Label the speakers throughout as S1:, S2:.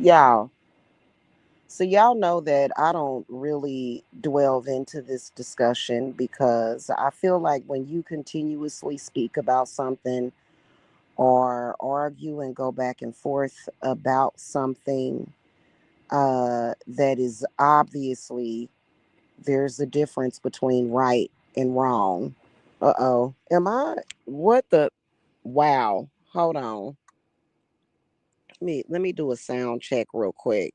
S1: Y'all, so y'all know that I don't really delve into this discussion because I feel like when you continuously speak about something or argue and go back and forth about something, that is obviously there's a difference between right and wrong. Uh-oh. Am I what the wow. Hold on. Let me do a sound check real quick.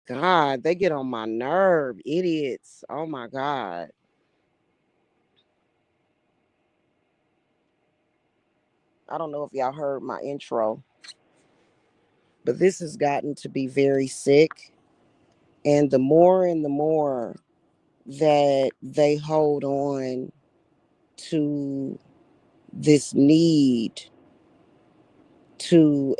S1: God, they get on my nerve, idiots. Oh my God. I don't know if y'all heard my intro, but this has gotten to be very sick. And the more that they hold on to this need to,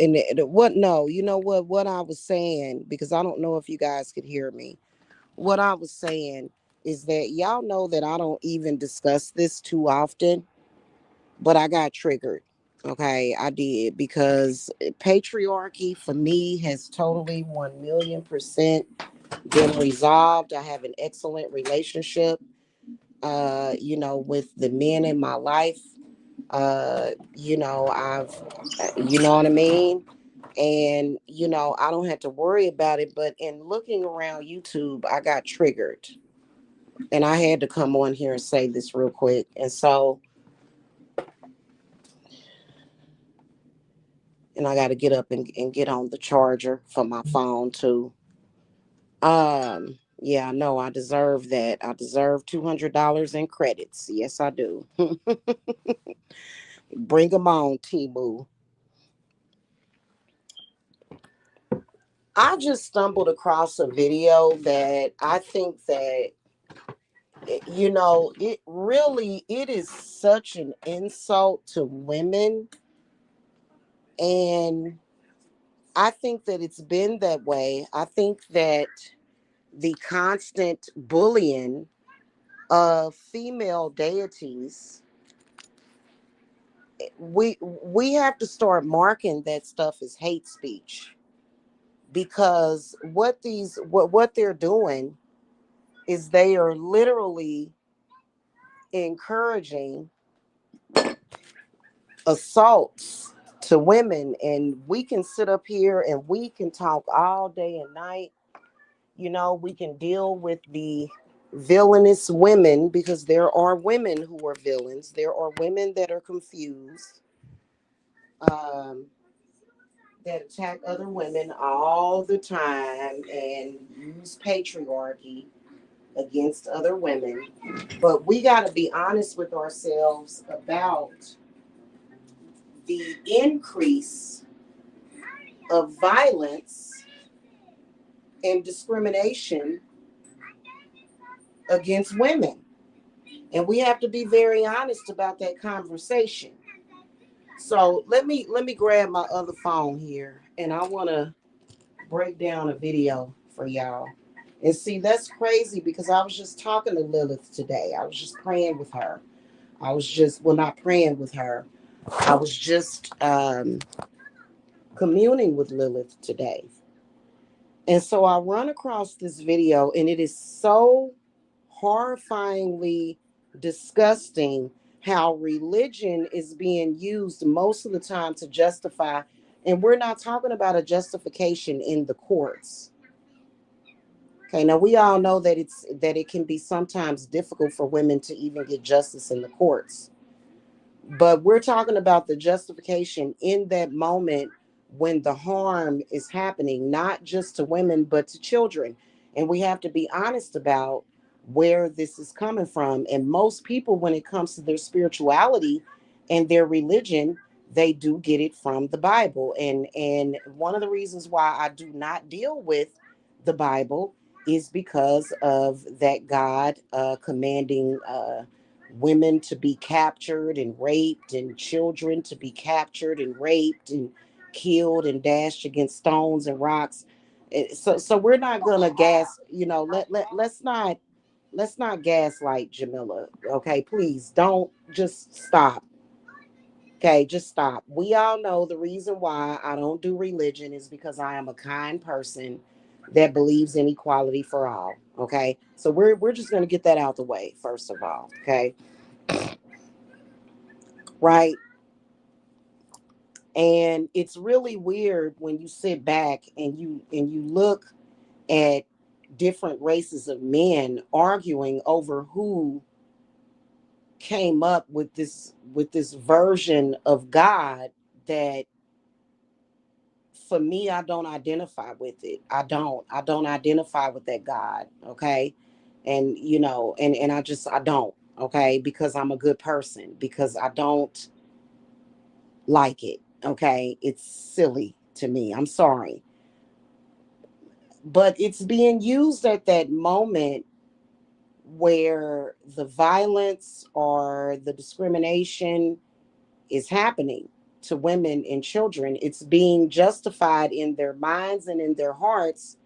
S1: what, no, you know what I was saying, because I don't know if you guys could hear me. What I was saying is that y'all know that I don't even discuss this too often, but I got triggered. Okay, I did because patriarchy for me has totally 1,000,000% been resolved. I have an excellent relationship, with the men in my life. You know what I mean? And, I don't have to worry about it. But in looking around YouTube, I got triggered. And I had to come on here and say this real quick. And I got to get up and get on the charger for my phone too. Yeah, no, I deserve that. I deserve $200 in credits. Yes, I do. Bring them on, Timu. I just stumbled across a video that I think that it is such an insult to women, and I think that it's been that way. I think that the constant bullying of female deities, we have to start marking that stuff as hate speech, because what they're doing is they are literally encouraging assaults to women. And we can sit up here and we can talk all day and night. We can deal with the villainous women, because there are women who are villains, there are women that are confused. um that attack other women all the time and use patriarchy against other women. But we got to be honest with ourselves about the increase of violence and discrimination against women. And we have to be very honest about that conversation. So let me grab my other phone here, and I want to break down a video for y'all. And see, that's crazy because I was just talking to Lilith today. I was just praying with her. I was just, well, not praying with her. I was just communing with Lilith today. And so I run across this video, and it is so horrifyingly disgusting how religion is being used most of the time to justify. And we're not talking about a justification in the courts. Okay, now we all know that it can be sometimes difficult for women to even get justice in the courts. But we're talking about the justification in that moment when the harm is happening, not just to women, but to children. And we have to be honest about where this is coming from. And most people, when it comes to their spirituality and their religion, they do get it from the Bible. And one of the reasons why I do not deal with the Bible is because of that God commanding women to be captured and raped, and children to be captured and raped and killed and dashed against stones and rocks. So we're not gonna gas, let's not gaslight Jamila. Okay, please don't, just stop. Okay, just stop. We all know the reason why I don't do religion is because I am a kind person that believes in equality for all. Okay, so we're just gonna get that out the way first of all. Okay, right? And it's really weird when you sit back and you look at different races of men arguing over who came up with this version of God that, for me, I don't identify with it. I don't identify with that God. Okay. And and I don't. Okay, because I'm a good person, because I don't like it. Okay, it's silly to me. I'm sorry. But it's being used at that moment where the violence or the discrimination is happening to women and children. It's being justified in their minds and in their hearts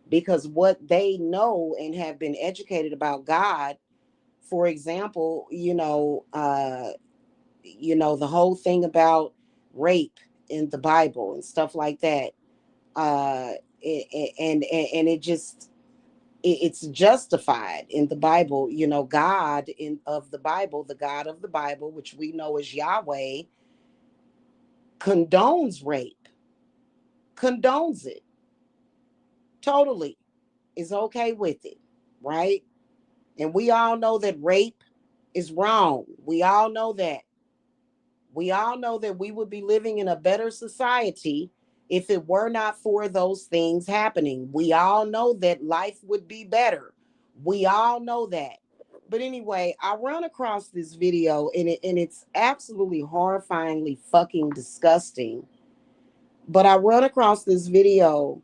S1: because what they know and have been educated about God. For example, the whole thing about rape in the Bible and stuff like that. And it just, it's justified in the Bible. God in of the Bible, the God of the Bible, which we know as Yahweh, condones rape, condones it totally, is okay with it, right? And we all know that rape is wrong. We all know that. We all know that we would be living in a better society if it were not for those things happening. We all know that life would be better. We all know that. But anyway, I run across this video, and it's absolutely horrifyingly fucking disgusting. But I run across this video.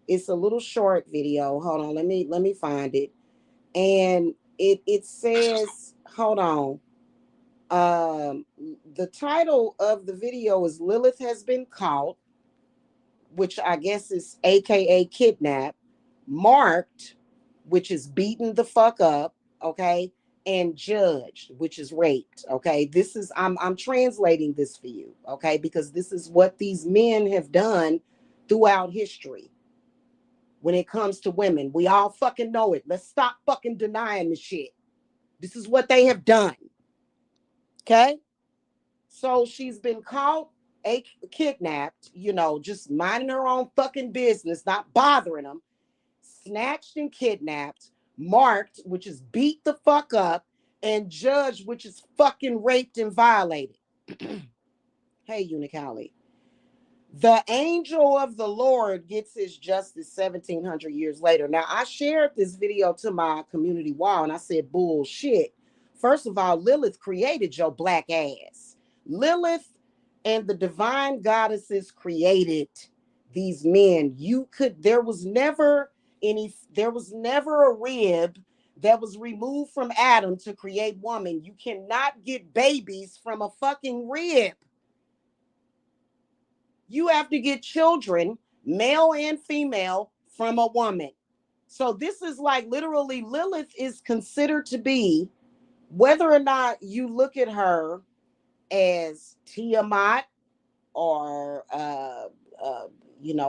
S1: It's a little short video. Hold on, let me find it. And it says, hold on. Um, the title of the video is Lilith has been caught, which I guess is AKA kidnapped, marked, which is beaten the fuck up, okay, and judged, which is raped. Okay. I'm translating this for you, okay, because this is what these men have done throughout history. When it comes to women, we all fucking know it. Let's stop fucking denying the shit. This is what they have done. Okay. So she's been caught, kidnapped, just minding her own fucking business, not bothering them, snatched and kidnapped, marked, which is beat the fuck up, and judged, which is fucking raped and violated. Hey, Unicali. The angel of the Lord gets his justice 1700 years later. Now, I shared this video to my community wall and I said, bullshit. First of all, Lilith created your black ass. Lilith and the divine goddesses created these men. There was never a rib that was removed from Adam to create woman. You cannot get babies from a fucking rib. You have to get children, male and female, from a woman. So this is like literally Lilith is considered to be, whether or not you look at her as Tiamat or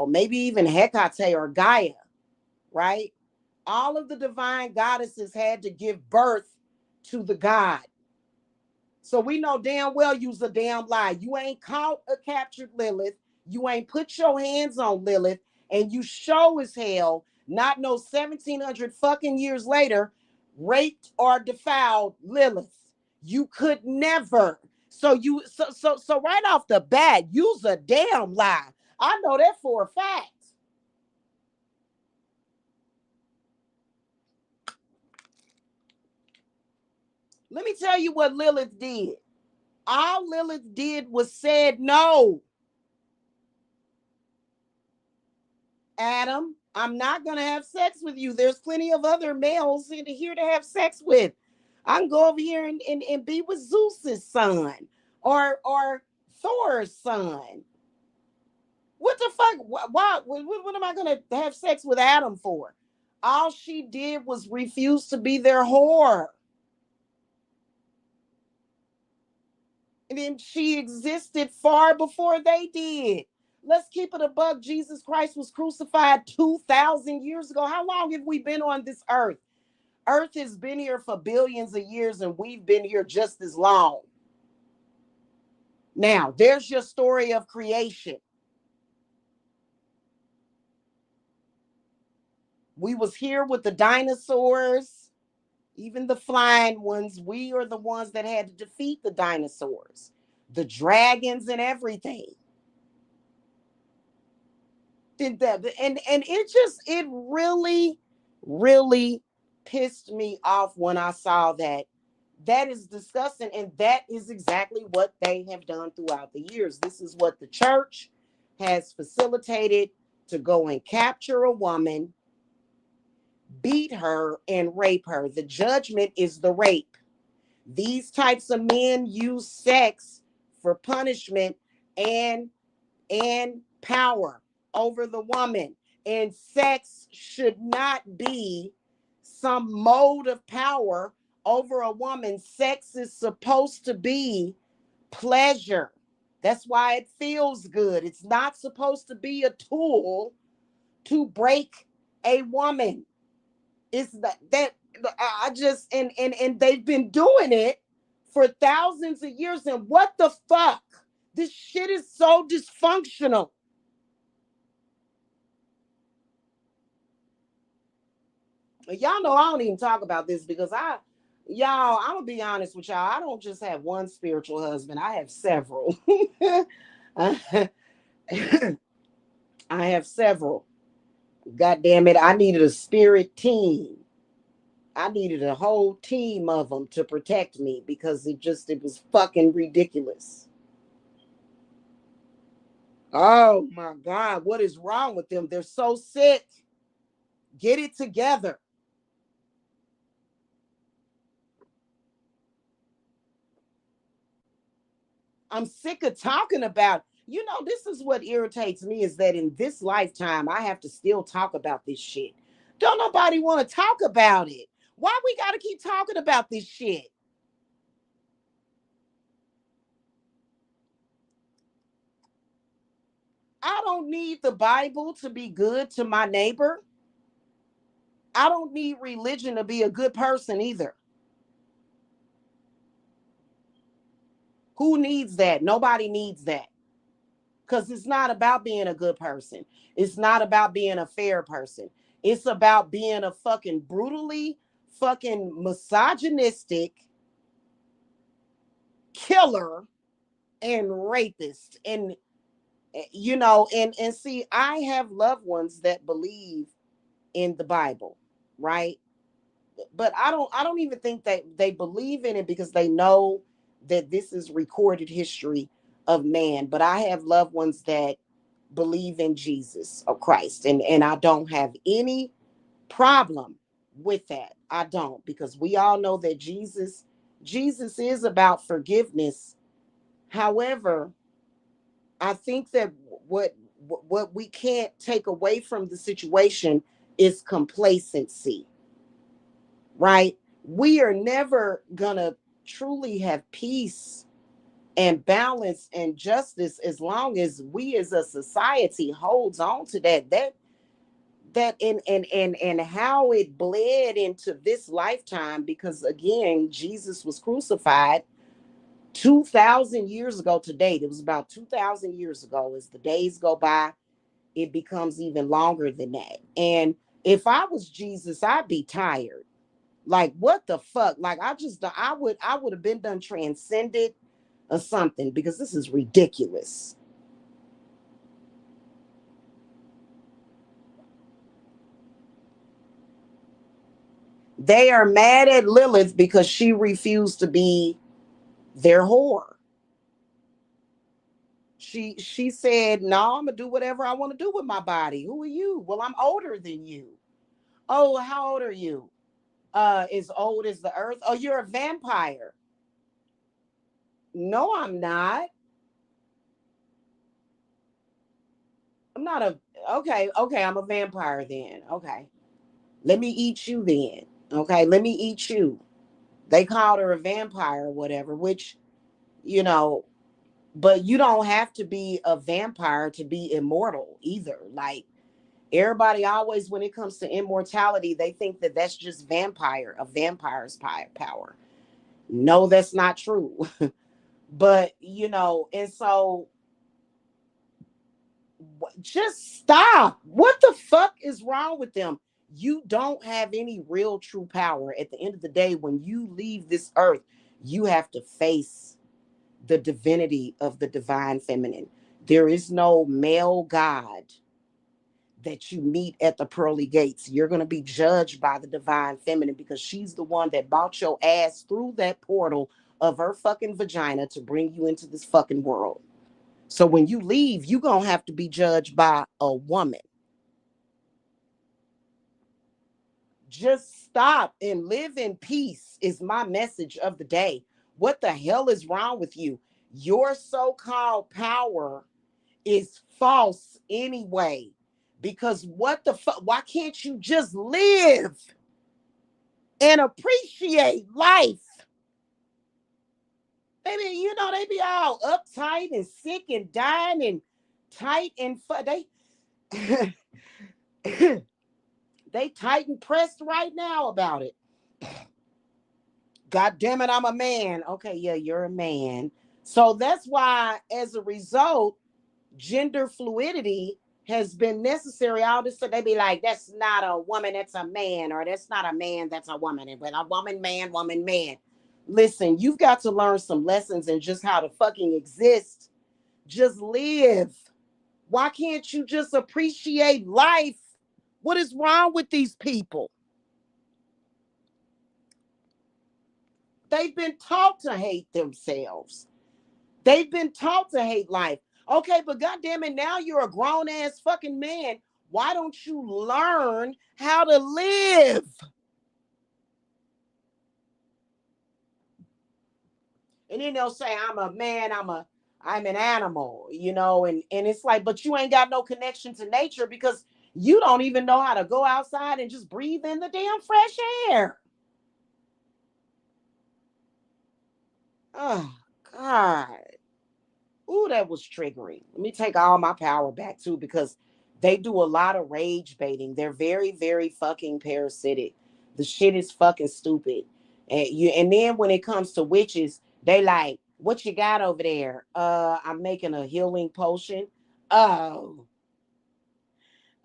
S1: maybe even Hecate or Gaia, right? All of the divine goddesses had to give birth to the god. So we know damn well you's a damn lie. You ain't caught or captured Lilith. You ain't put your hands on Lilith. And you show as hell, not no 1700 fucking years later, raped or defiled Lilith. You could never. So right off the bat, you's a damn lie. I know that for a fact. Let me tell you what Lilith did. All Lilith did was said no. Adam, I'm not going to have sex with you. There's plenty of other males here to have sex with. I can go over here and be with Zeus's son or Thor's son. What the fuck? What am I going to have sex with Adam for? All she did was refuse to be their whore. And then she existed far before they did. Let's keep it a buck. Jesus Christ was crucified 2,000 years ago. How long have we been on this earth? Earth has been here for billions of years and we've been here just as long. Now, there's your story of creation. We was here with the dinosaurs, even the flying ones. We are the ones that had to defeat the dinosaurs, the dragons and everything. Did that, and it really pissed me off when I saw that. That is disgusting, and that is exactly what they have done throughout the years. This is what the church has facilitated, to go and capture a woman, beat her, and rape her. The judgment is the rape. These types of men use sex for punishment and power over the woman. And sex should not be some mode of power over a woman. Sex is supposed to be pleasure. That's why it feels good. It's not supposed to be a tool to break a woman. It's that I just and they've been doing it for thousands of years. And what the fuck? This shit is so dysfunctional. Y'all know I don't even talk about this because I'm gonna be honest with y'all. I don't just have one spiritual husband. I have several. I have several. God damn it. I needed a spirit team. I needed a whole team of them to protect me because it was fucking ridiculous. Oh my God. What is wrong with them? They're so sick. Get it together. I'm sick of talking about, this is what irritates me, is that in this lifetime, I have to still talk about this shit. Don't nobody want to talk about it. Why we got to keep talking about this shit? I don't need the Bible to be good to my neighbor. I don't need religion to be a good person either. Who needs that? Nobody needs that. Because it's not about being a good person. It's not about being a fair person. It's about being a fucking brutally fucking misogynistic killer and rapist. And You know, and see, I have loved ones that believe in the Bible, right? But I don't even think that they believe in it because they know that this is recorded history of man. But I have loved ones that believe in Jesus or Christ, and I don't have any problem with that. I don't, because we all know that Jesus is about forgiveness. However, I think that what what we can't take away from the situation is complacency, right? We are never gonna truly have peace and balance and justice as long as we as a society holds on to that and how it bled into this lifetime, because again, Jesus was crucified 2000 years ago to date. It was about 2000 years ago. As the days go by, it becomes even longer than that. And if I was Jesus, I'd be tired. Like, what the fuck? Like, I would have been done transcended or something, because this is ridiculous. They are mad at Lilith because she refused to be their whore. She said, "No, I'm gonna do whatever I want to do with my body. Who are you?" "Well, I'm older than you." "Oh, how old are you?" As old as the earth." "Oh, you're a vampire." "No, I'm not. I'm not a Okay, okay, I'm a vampire then. Okay. Let me eat you then. Okay, let me eat you." They called her a vampire or whatever, which, you know, but you don't have to be a vampire to be immortal either. Like, everybody always, when it comes to immortality, they think that that's just a vampire's power. No, that's not true. But, and so just stop. What the fuck is wrong with them? You don't have any real true power. At the end of the day, when you leave this earth, you have to face the divinity of the divine feminine. There is no male god that you meet at the pearly gates. You're going to be judged by the divine feminine, because she's the one that bought your ass through that portal of her fucking vagina to bring you into this fucking world. So when you leave, you're going to have to be judged by a woman. Just stop and live in peace is my message of the day. What the hell is wrong with you? Your so-called power is false anyway. Because what the fuck? Why can't you just live and appreciate life? They be all uptight and sick and dying and tight and they tight and pressed right now about it. God damn it, I'm a man. Okay, yeah, you're a man. So that's why, as a result, gender fluidity has been necessary. All this, so they be like, "That's not a woman, that's a man," or "That's not a man, that's a woman." And when a woman, man, woman, man. Listen, you've got to learn some lessons in just how to fucking exist. Just live. Why can't you just appreciate life? What is wrong with these people? They've been taught to hate themselves. They've been taught to hate life. Okay, but goddamn it, now you're a grown ass fucking man. Why don't you learn how to live? And then they'll say, "I'm a man, I'm an animal," and it's like, but you ain't got no connection to nature, because you don't even know how to go outside and just breathe in the damn fresh air. Oh God. Ooh, that was triggering. Let me take all my power back too, because they do a lot of rage baiting. They're very, very fucking parasitic. The shit is fucking stupid. And then when it comes to witches, they like, "What you got over there?" I'm making a healing potion." "Oh,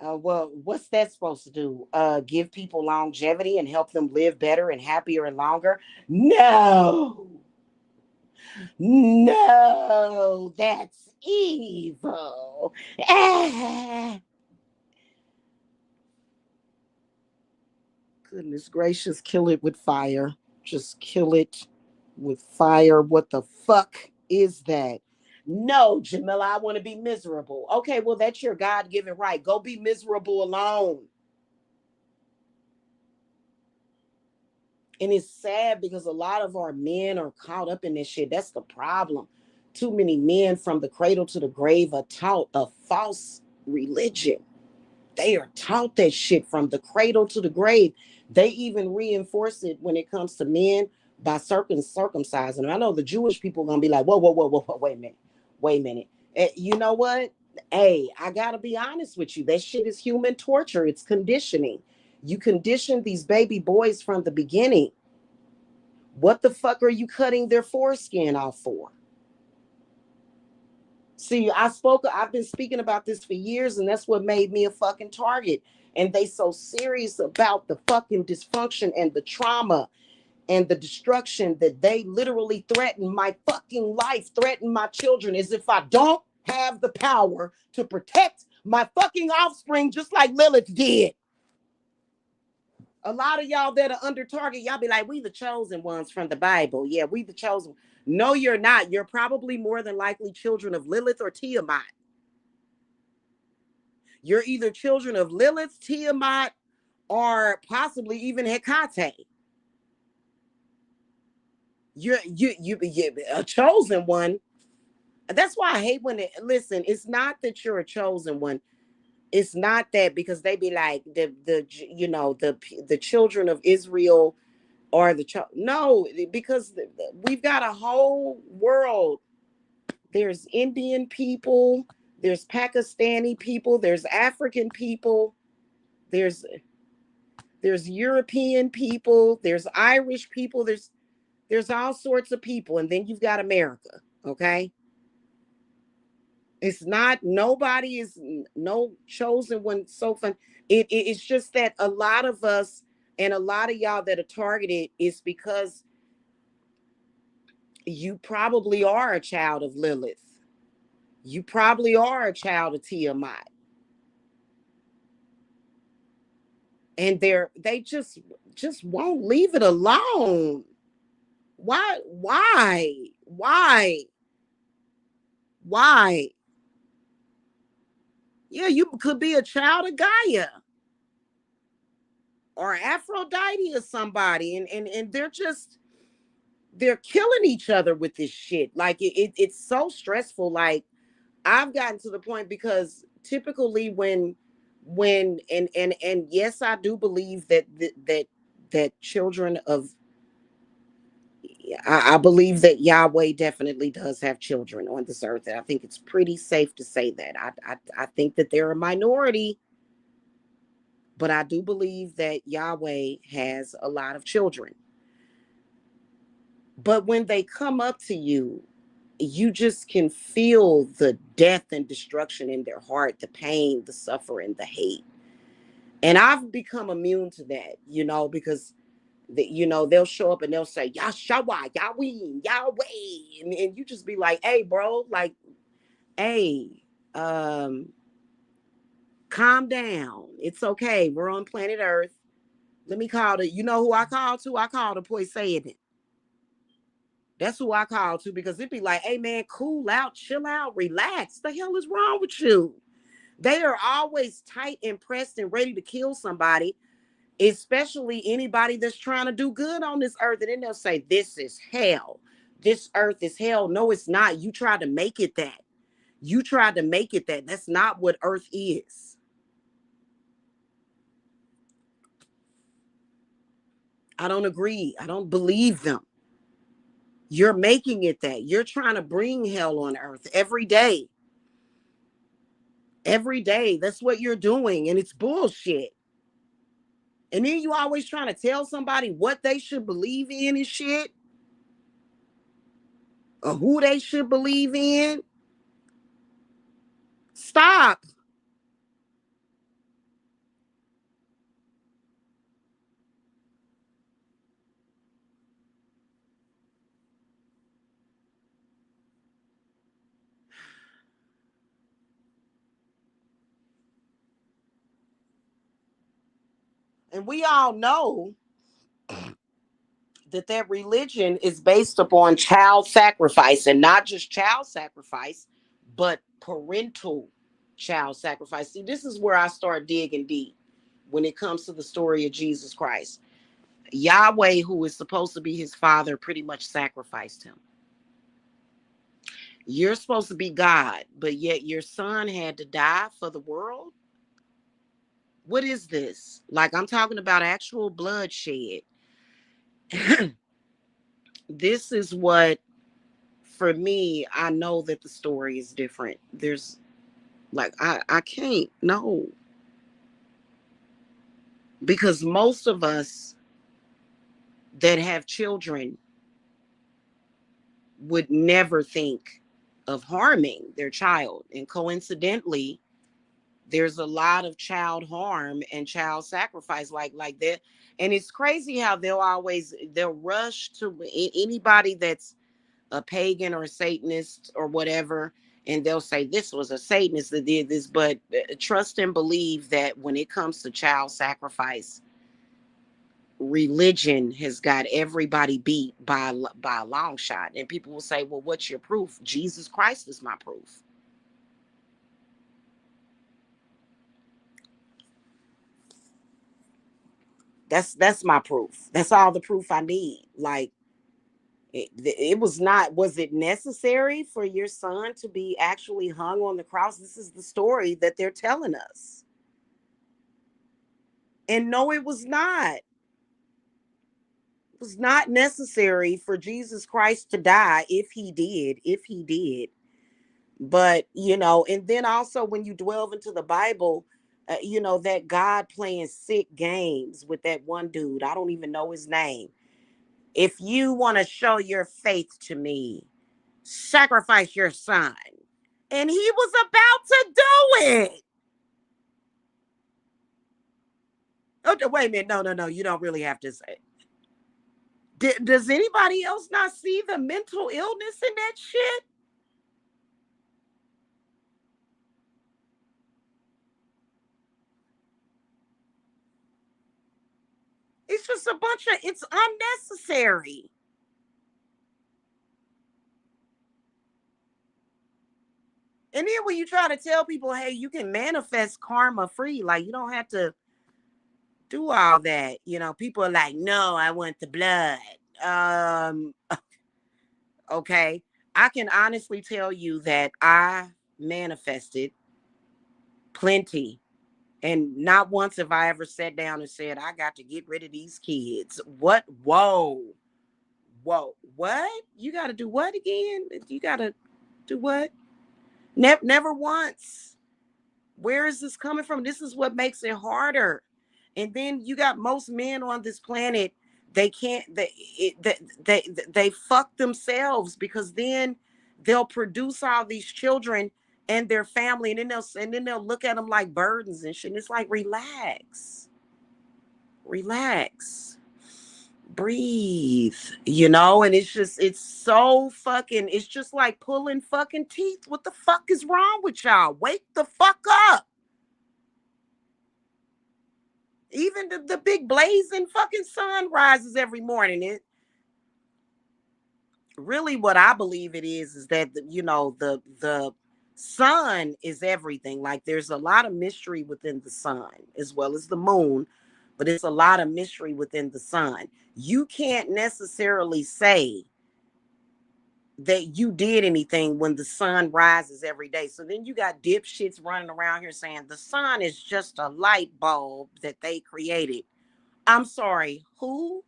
S1: well, what's that supposed to do? Give people longevity and help them live better and happier and longer?" "No. No, that's evil. Ah. Goodness gracious, kill it with fire. Just kill it with fire. What the fuck is that? No, Jamila, I want to be miserable. Okay, well, that's your God given right. Go be miserable alone. And it's sad because a lot of our men are caught up in this shit. That's the problem. Too many men from the cradle to the grave are taught a false religion. They are taught that shit from the cradle to the grave. They even reinforce it when it comes to men by circumcising them. I know the Jewish people are gonna be like, whoa, whoa, whoa, whoa, whoa, wait a minute, wait a minute. You know what? Hey, I gotta be honest with you. That shit is human torture. It's conditioning. You condition these baby boys from the beginning. What the fuck are you cutting their foreskin off for? See, I've been speaking about this for years, and that's what made me a fucking target. And they so serious about the fucking dysfunction and the trauma and the destruction that they literally threaten my fucking life, threaten my children, as if I don't have the power to protect my fucking offspring, just like Lilith did. A lot of y'all that are under target, y'all be like, we the chosen ones from the Bible. Yeah, we the chosen. No, you're not. You're probably more than likely children of Lilith or Tiamat. You're either children of Lilith, Tiamat, or possibly even Hecate. You're a chosen one. That's why I hate when it. Listen, it's not that you're a chosen one. It's not that, because they be like the children of Israel or no, because we've got a whole world. There's Indian people, there's Pakistani people, there's African people, there's European people, there's Irish people, there's all sorts of people, and then you've got America. Okay, it's not, nobody is no chosen one. So fun. It's just that a lot of us and a lot of y'all that are targeted is because you probably are a child of Lilith. You probably are a child of Tiamat. And they just won't leave it alone. Why? Why? Yeah, you could be a child of Gaia or Aphrodite or somebody, and they're killing each other with this shit. Like it's so stressful. Like I've gotten to the point, because typically when and yes, I do believe that children of, I believe that Yahweh definitely does have children on this earth. And I think it's pretty safe to say that. I think that they're a minority, but I do believe that Yahweh has a lot of children. But when they come up to you, you just can feel the death and destruction in their heart, the pain, the suffering, the hate. And I've become immune to that, because they'll show up and they'll say, Yahshua, Yahweh, Yahweh. And you just be like, hey, bro, like, hey, calm down. It's okay. We're on planet Earth. Let me call you know who I call to? I call the Poseidon. That's who I call to, because it'd be like, hey, man, cool out, chill out, relax. The hell is wrong with you? They are always tight and pressed and ready to kill somebody, especially anybody that's trying to do good on this earth. And then they'll say, this is hell. This earth is hell. No, it's not. You tried to make it that. You tried to make it that. That's not what earth is. I don't agree. I don't believe them. You're making it that. You're trying to bring hell on earth every day. Every day. That's what you're doing. And it's bullshit. And then you always trying to tell somebody what they should believe in and shit, or who they should believe in. Stop. And we all know that religion is based upon child sacrifice, and not just child sacrifice, but parental child sacrifice. See, this is where I start digging deep when it comes to the story of Jesus Christ. Yahweh, who is supposed to be his father, pretty much sacrificed him. You're supposed to be God, but yet your son had to die for the world? What is this? Like, I'm talking about actual bloodshed. This is what, for me, I know that the story is different. There's like, I can't, no. Because most of us that have children would never think of harming their child. And coincidentally, there's a lot of child harm and child sacrifice like that. And it's crazy how they'll rush to anybody that's a pagan or a Satanist or whatever, and they'll say this was a Satanist that did this. But trust and believe that when it comes to child sacrifice, religion has got everybody beat by a long shot. And people will say, well, what's your proof? Jesus Christ is my proof. That's my proof. That's all the proof I need. Like, it was not, was it necessary for your son to be actually hung on the cross? This is the story that they're telling us. And no, it was not. It was not necessary for Jesus Christ to die. If he did. But, and then also when you delve into the Bible, that God playing sick games with that one dude. I don't even know his name. If you want to show your faith to me, sacrifice your son. And he was about to do it. Oh, wait a minute. No, no, no. You don't really have to say. Does anybody else not see the mental illness in that shit? It's just a bunch of, it's unnecessary. And then when you try to tell people, hey, you can manifest karma free, like you don't have to do all that. People are like, no, I want the blood. Um, okay. I can honestly tell you that I manifested plenty. And not once have I ever sat down and said, I got to get rid of these kids. What? Whoa. Whoa. What? You got to do what again? You got to do what? Never once. Where is this coming from? This is what makes it harder. And then you got most men on this planet, they can't, they fuck themselves, because then they'll produce all these children and their family, and then they'll look at them like burdens and shit. And it's like, relax, breathe, and it's so fucking, it's just like pulling fucking teeth. What the fuck is wrong with y'all? Wake the fuck up. Even the big blazing fucking sun rises every morning. It really, what I believe it is that the sun is everything. Like, there's a lot of mystery within the sun as well as the moon, but it's a lot of mystery within the sun. You can't necessarily say that you did anything when the sun rises every day. So then you got dipshits running around here saying the sun is just a light bulb that they created. I'm sorry, who?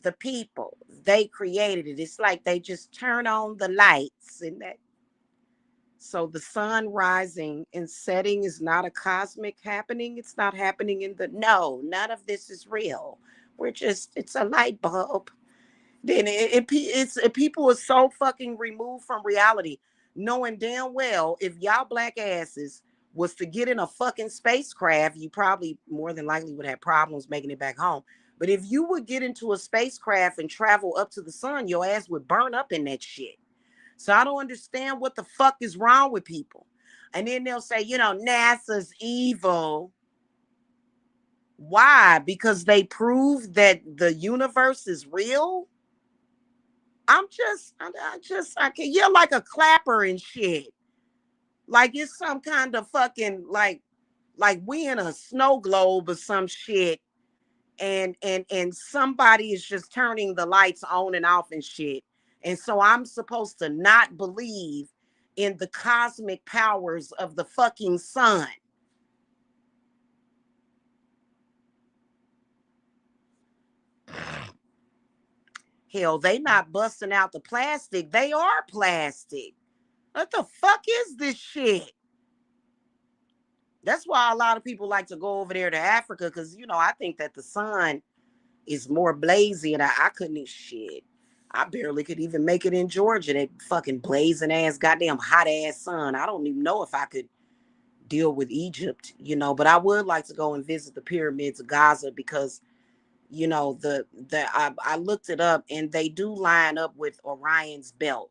S1: The people. They created it. It's like they just turn on the lights and that. So the sun rising and setting is not a cosmic happening. It's not happening in the, no, none of this is real. It's a light bulb. Then people are so fucking removed from reality, knowing damn well if y'all black asses was to get in a fucking spacecraft, you probably more than likely would have problems making it back home. But if you would get into a spacecraft and travel up to the sun, your ass would burn up in that shit. So I don't understand what the fuck is wrong with people. And then they'll say, NASA's evil. Why? Because they prove that the universe is real. I can yell like a clapper and shit. Like it's some kind of fucking like we in a snow globe or some shit, and somebody is just turning the lights on and off and shit. And so I'm supposed to not believe in the cosmic powers of the fucking sun. Hell, they not busting out the plastic. They are plastic. What the fuck is this shit? That's why a lot of people like to go over there to Africa, because I think that the sun is more blazy, and I couldn't eat shit. I barely could even make it in Georgia. That fucking blazing ass, goddamn hot ass sun. I don't even know if I could deal with Egypt. But I would like to go and visit the pyramids of Gaza because I looked it up, and they do line up with Orion's belt.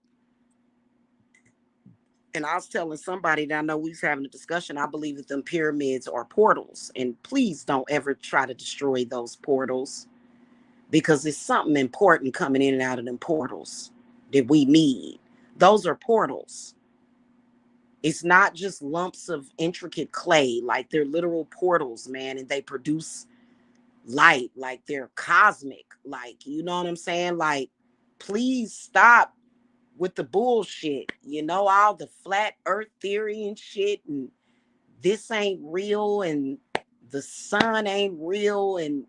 S1: And I was telling somebody that I know, we was having a discussion. I believe that them pyramids are portals, and please don't ever try to destroy those portals, because it's something important coming in and out of them portals that we need. Those are portals. It's not just lumps of intricate clay. Like, they're literal portals, man, and they produce light. Like, they're cosmic. Like, you know what I'm saying? Like, please stop with the bullshit. All the flat earth theory and shit, and this ain't real, and the sun ain't real, and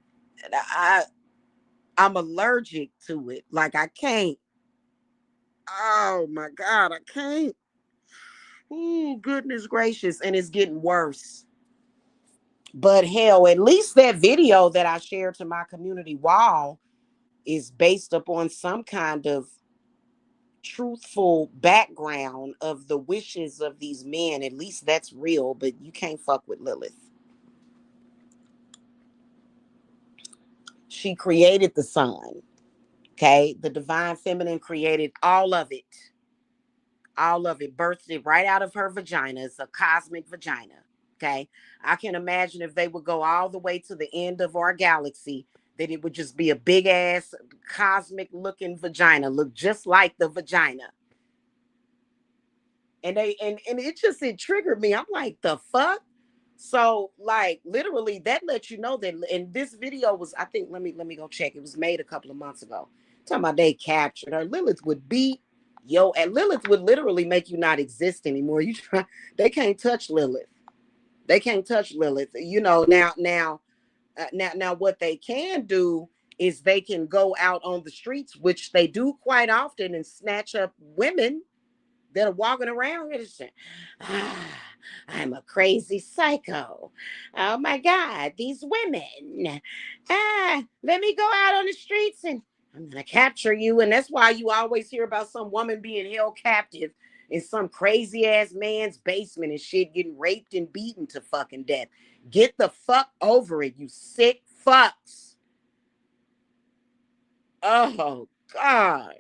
S1: I'm allergic to it. Like, I can't. Oh my God, I can't. Oh, goodness gracious. And it's getting worse. But hell, at least that video that I shared to my community wall is based upon some kind of truthful background of the wishes of these men. At least that's real, but you can't fuck with Lilith. She created the sun. Okay. The divine feminine created all of it. All of it, birthed it right out of her vagina. It's a cosmic vagina. Okay. I can imagine if they would go all the way to the end of our galaxy, that it would just be a big ass cosmic looking vagina, look just like the vagina. And it triggered me. I'm like, the fuck? So, like, literally that lets you know that. And this video was, I think, let me go check. It was made a couple of months ago. Talking about they captured her. Lilith would beat and Lilith would literally make you not exist anymore. They can't touch Lilith. They can't touch Lilith. Now what they can do is they can go out on the streets, which they do quite often, and snatch up women that are walking around and saying, I'm a crazy psycho. Oh my God, these women. Let me go out on the streets and I'm going to capture you. And that's why you always hear about some woman being held captive in some crazy ass man's basement and shit, getting raped and beaten to fucking death. Get the fuck over it, you sick fucks. Oh, God.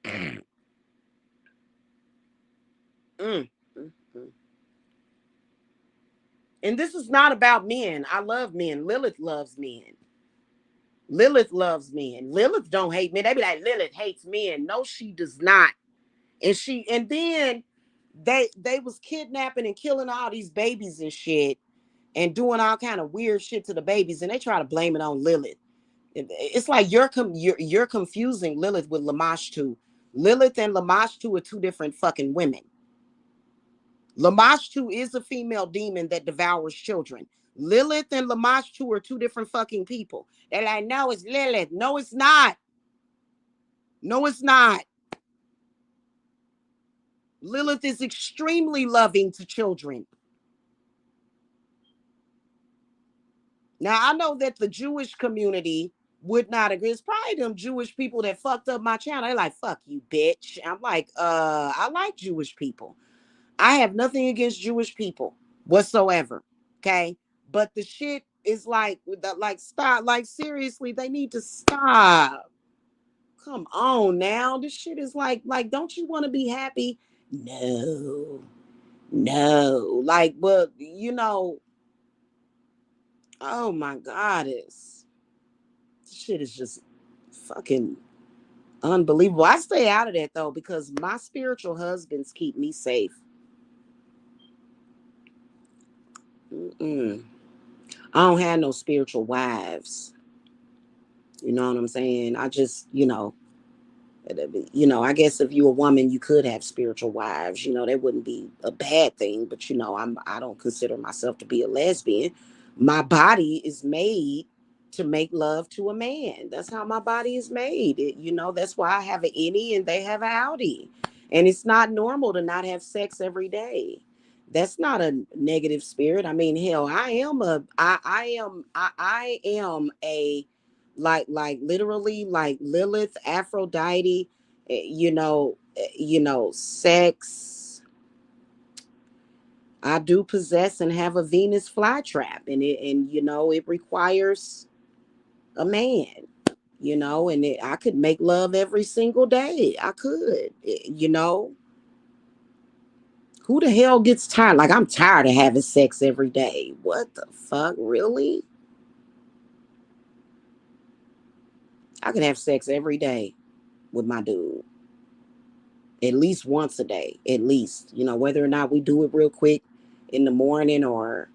S1: Mm, mm, mm. And this is not about men. I love men. Lilith loves men. Lilith loves men. Lilith don't hate men. They be like, Lilith hates men. No, she does not. And then they was kidnapping and killing all these babies and shit, and doing all kind of weird shit to the babies, and they try to blame it on Lilith. It's like you're confusing Lilith with Lamashtu. Lilith and Lamashtu are two different fucking women. Lamashtu is a female demon that devours children. Lilith and Lamashtu are two different fucking people. They're like, no, it's Lilith. No, it's not. No, it's not. Lilith is extremely loving to children. Now, I know that the Jewish community would not agree. It's probably them Jewish people that fucked up my channel. They're like, fuck you, bitch. I'm like, I like Jewish people. I have nothing against Jewish people whatsoever. Okay. But the shit is like, stop. Like, seriously, they need to stop. Come on now. This shit is like, don't you want to be happy? No. No. Like, but Oh my goddess. This shit is just fucking unbelievable. I stay out of that though because my spiritual husbands keep me safe. Mm-mm. I don't have no spiritual wives. You know what I'm saying? I just, I guess if you're a woman, you could have spiritual wives. That wouldn't be a bad thing. But I don't consider myself to be a lesbian. My body is made to make love to a man. That's how my body is made. That's why I have an innie and they have an outie. And it's not normal to not have sex every day. That's not a negative spirit. I mean, hell, I am a like literally like Lilith, Aphrodite, sex. I do possess and have a Venus flytrap, and it requires a man, and I could make love every single day. I could, who the hell gets tired? Like, I'm tired of having sex every day. What the fuck, really? I can have sex every day with my dude. At least once a day, at least, whether or not we do it real quick in the morning or,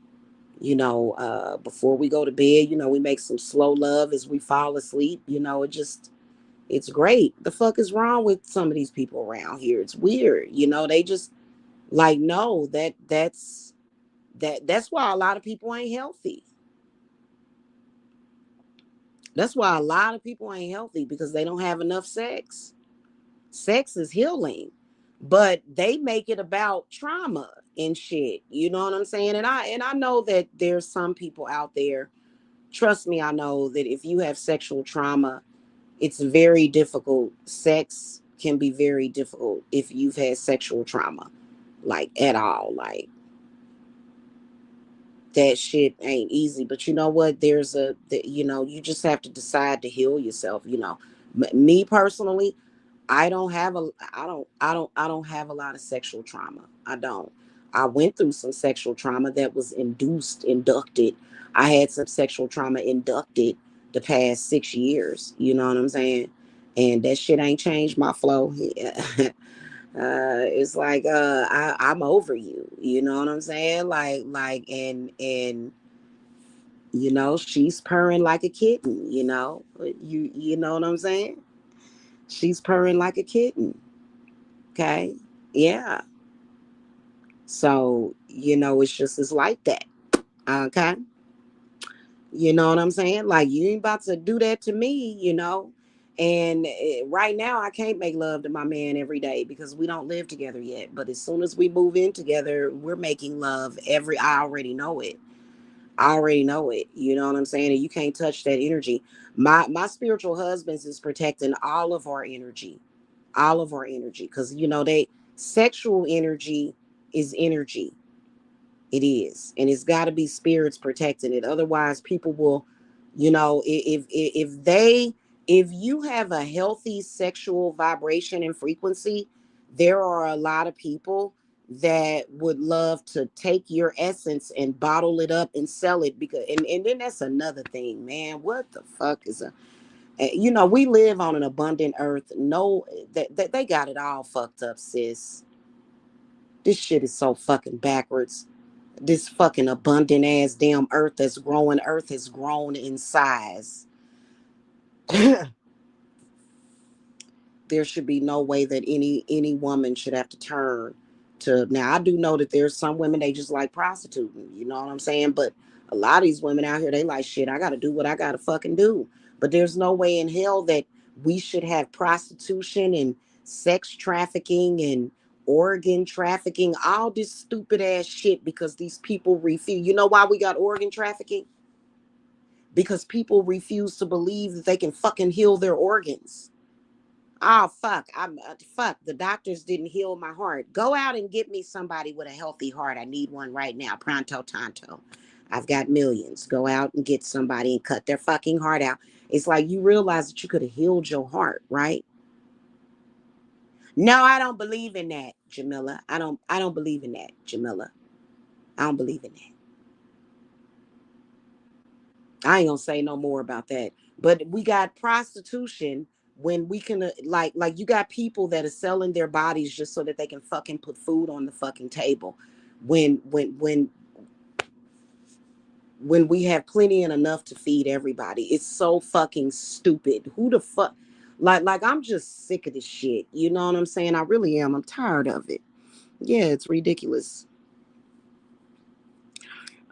S1: before we go to bed, we make some slow love as we fall asleep. It's great. The fuck is wrong with some of these people around here? It's weird. They just like, no, that's why a lot of people ain't healthy. That's why a lot of people ain't healthy because they don't have enough sex. Sex is healing, but they make it about trauma and shit. You know what I'm saying? And I know that there's some people out there. Trust me, I know that if you have sexual trauma, it's very difficult. Sex can be very difficult if you've had sexual trauma, like at all. Like, that shit ain't easy. But you know what? You just have to decide to heal yourself. Me personally, I don't have a lot of sexual trauma. I don't. I went through some sexual trauma that was inducted. I had some sexual trauma inducted the past 6 years. You know what I'm saying? And that shit ain't changed my flow. It's like I'm over you. You know what I'm saying? And she's purring like a kitten. You know what I'm saying? She's purring like a kitten. Okay. Yeah. So, it's like that. Okay. You know what I'm saying? Like, you ain't about to do that to me. And right now, I can't make love to my man every day because we don't live together yet. But as soon as we move in together, we're making love I already know it. I already know it. You know what I'm saying? And you can't touch that energy. My spiritual husbands is protecting all of our energy. All of our energy. Because, sexual energy is energy. It is. And it's got to be spirits protecting it. Otherwise, people will, if you have a healthy sexual vibration and frequency, there are a lot of people that would love to take your essence and bottle it up and sell it and then that's another thing, man. What the fuck is we live on an abundant earth. No, that they got it all fucked up, sis. This shit is so fucking backwards. This fucking abundant ass damn earth has grown in size. There should be no way that any woman should have to turn to. Now, I do know that there's some women, they just like prostituting, you know what I'm saying? But a lot of these women out here, they like, shit, I gotta do what I gotta fucking do. But there's no way in hell that we should have prostitution and sex trafficking and organ trafficking, all this stupid ass shit, because these people refuse. You know why we got organ trafficking? Because people refuse to believe that they can fucking heal their organs. Oh fuck! Fuck. The doctors didn't heal my heart. Go out and get me somebody with a healthy heart. I need one right now. Pronto tanto. I've got millions. Go out and get somebody and cut their fucking heart out. It's like you realize that you could have healed your heart, right? No, I don't believe in that, Jamila. I don't believe in that, Jamila. I don't believe in that. I ain't gonna say no more about that. But we got prostitution when we can like you got people that are selling their bodies just so that they can fucking put food on the fucking table. When we have plenty and enough to feed everybody. It's so fucking stupid. Who the fuck like I'm just sick of this shit. You know what I'm saying? I really am. I'm tired of it. Yeah, it's ridiculous.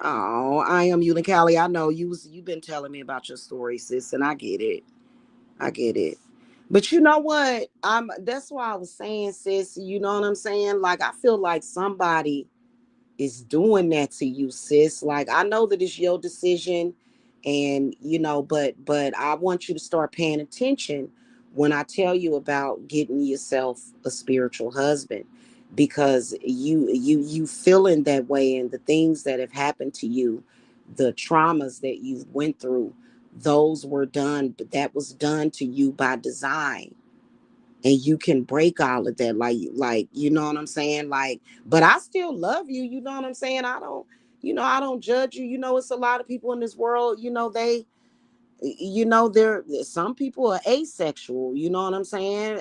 S1: Oh, I am you and Callie. I know you've been telling me about your story, sis, and I get it. I get it. But you know what? That's why I was saying, sis, you know what I'm saying? Like I feel like somebody is doing that to you, sis. Like I know that it's your decision, and but I want you to start paying attention when I tell you about getting yourself a spiritual husband, because you feeling that way, and the things that have happened to you, the traumas that you've went through, those were done, but that was done to you by design, and you can break all of that, like you know what I'm saying, like, but I still love you, you know what I'm saying. I don't judge you. It's a lot of people in this world, they there some people are asexual, you know what I'm saying.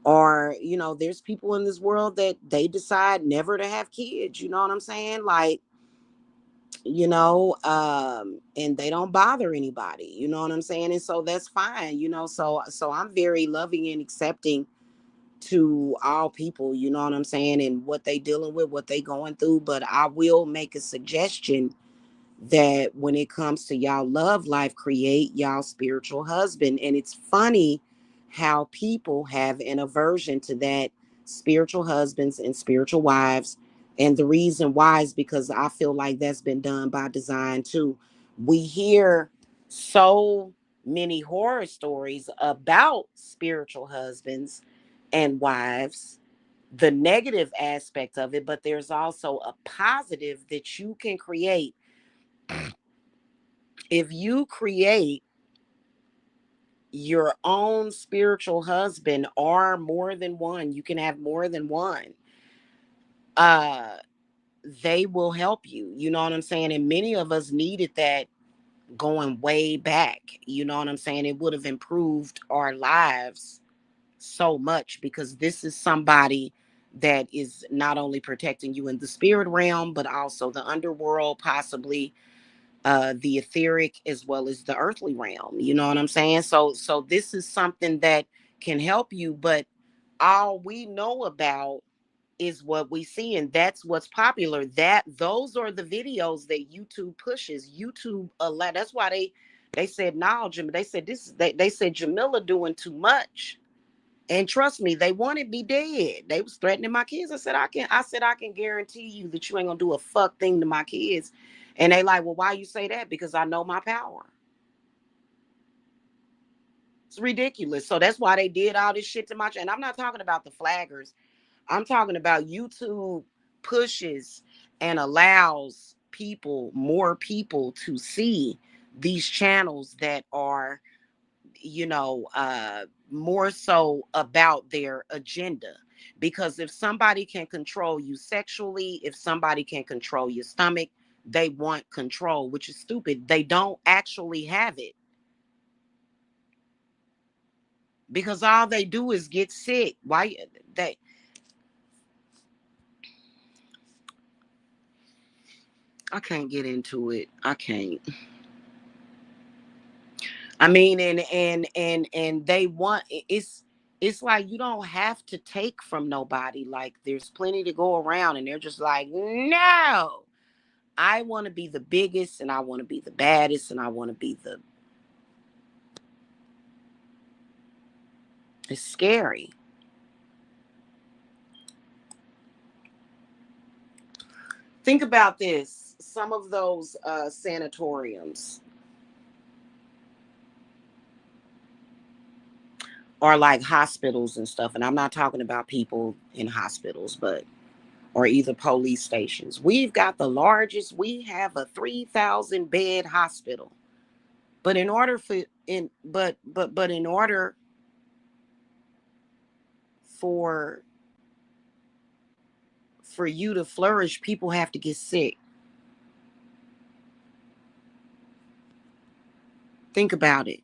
S1: Or there's people in this world that they decide never to have kids, you know what I'm saying, like, and they don't bother anybody, you know what I'm saying, and so that's fine, so I'm very loving and accepting to all people, you know what I'm saying, and what they dealing with, what they going through. But I will make a suggestion that when it comes to y'all love life, create y'all spiritual husband. And it's funny how people have an aversion to that, spiritual husbands and spiritual wives. And the reason why is because I feel like that's been done by design too. We hear so many horror stories about spiritual husbands and wives, the negative aspect of it, but there's also a positive that you can create if you create your own spiritual husband, or more than one. You can have more than one. uh they will help you, you know what I'm saying, and many of us needed that going way back, you know what I'm saying. It would have improved our lives so much, because this is somebody that is not only protecting you in the spirit realm, but also the underworld, possibly the etheric as well as the earthly realm, you know what I'm saying. So this is something that can help you, but all we know about is what we see, and that's what's popular. That those are the videos that YouTube pushes. YouTube allow. That's why they said, no, Jim, they said this, they said Jamila doing too much. And trust me, they wanted me dead. They was threatening my kids. I said I can guarantee you that you ain't gonna do a fuck thing to my kids. And they like, well, why you say that? Because I know my power. It's ridiculous. So that's why they did all this shit to my. And I'm not talking about the flaggers. I'm talking about YouTube pushes and allows more people to see these channels that are, more so about their agenda. Because if somebody can control you sexually, if somebody can control your stomach, they want control, which is stupid. They don't actually have it, because all they do is get sick. Why they I can't get into it. I can't. I mean, and they want, it's like you don't have to take from nobody. Like there's plenty to go around, and they're just like, no, I want to be the biggest, and I want to be the baddest, and I want to be the. It's scary. Think about this. Some of those sanatoriums are like hospitals and stuff, and I'm not talking about people in hospitals, but or either police stations. We have a 3,000 bed hospital. But in order for in but in order for for you to flourish, people have to get sick. Think about it.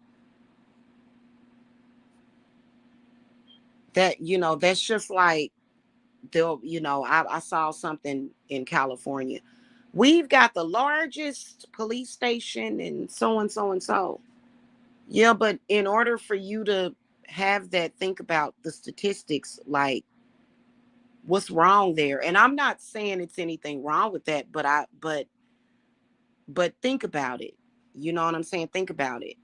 S1: That, that's just like, I saw something in California. We've got the largest police station and so and so and so. Yeah, but in order for you to have that, think about the statistics, like what's wrong there. And I'm not saying it's anything wrong with that, but think about it. You know what I'm saying? Think about it.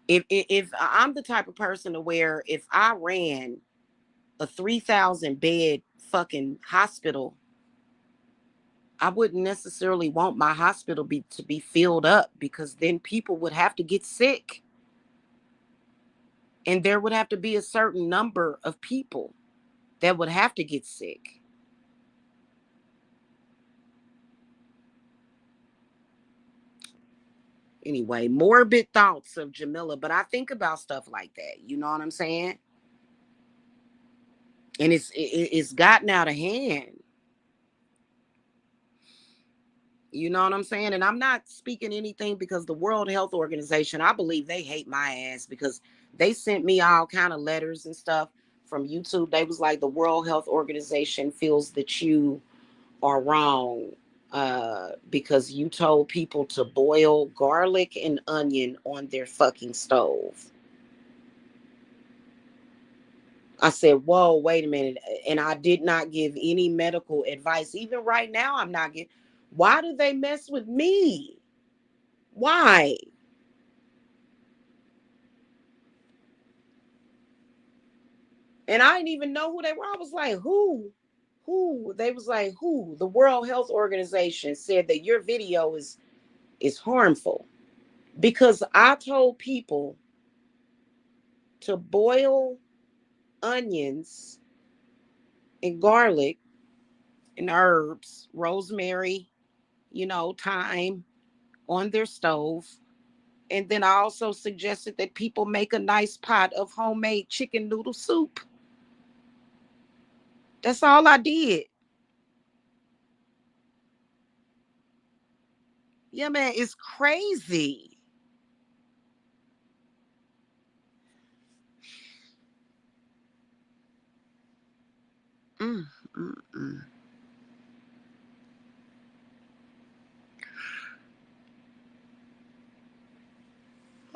S1: If I'm the type of person to where if I ran a 3,000 bed fucking hospital, I wouldn't necessarily want my hospital to be filled up, because then people would have to get sick, and there would have to be a certain number of people that would have to get sick. Anyway, morbid thoughts of Jamila, but I think about stuff like that. You know what I'm saying? And it's gotten out of hand. You know what I'm saying? And I'm not speaking anything, because the World Health Organization, I believe they hate my ass, because they sent me all kind of letters and stuff from YouTube. They was like, the World Health Organization feels that you are wrong, because you told people to boil garlic and onion on their fucking stove. I said, whoa, wait a minute. And I did not give any medical advice. Even right now, I'm not getting. Why do they mess with me? Why? And I didn't even know who they were. I was like, who? Who? They was like, who? The World Health Organization said that your video is harmful, because I told people to boil onions and garlic and herbs, rosemary, thyme, on their stove. And then I also suggested that people make a nice pot of homemade chicken noodle soup. That's all I did. Yeah, man, it's crazy. Mm, mm, mm.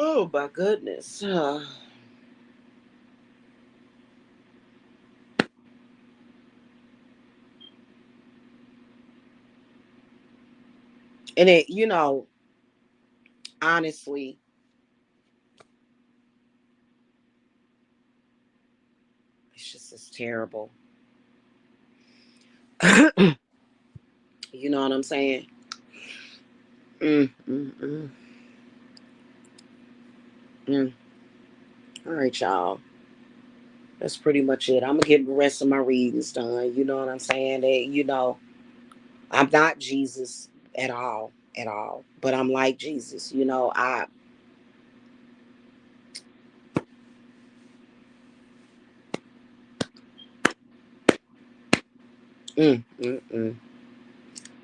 S1: Oh my goodness. And it, honestly, it's terrible. You know what I'm saying? Mm, mm, mm, mm. All right, y'all. That's pretty much it. I'm gonna get the rest of my readings done. You know what I'm saying? I'm not Jesus at all. But I'm like Jesus. Mm.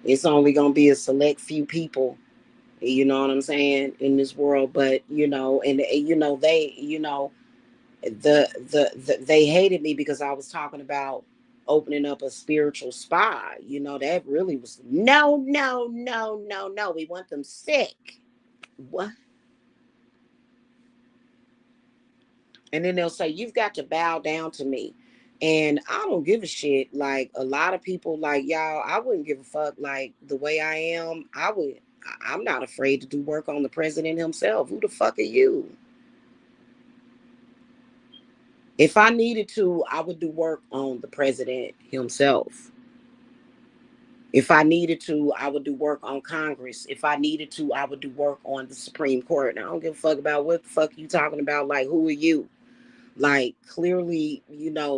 S1: It's only gonna be a select few people. You know what I'm saying, in this world. But and they hated me because I was talking about opening up a spiritual spa. That really was no, no, no, no, no. We want them sick. What? And then they'll say, you've got to bow down to me. And I don't give a shit. Like a lot of people, like y'all, I wouldn't give a fuck. Like the way I am, I'm not afraid to do work on the president himself. Who the fuck are you? If I needed to, I would do work on the president himself. If I needed to, I would do work on Congress. If I needed to, I would do work on the Supreme Court. And I don't give a fuck about what the fuck you talking about. Like, who are you? Like, clearly,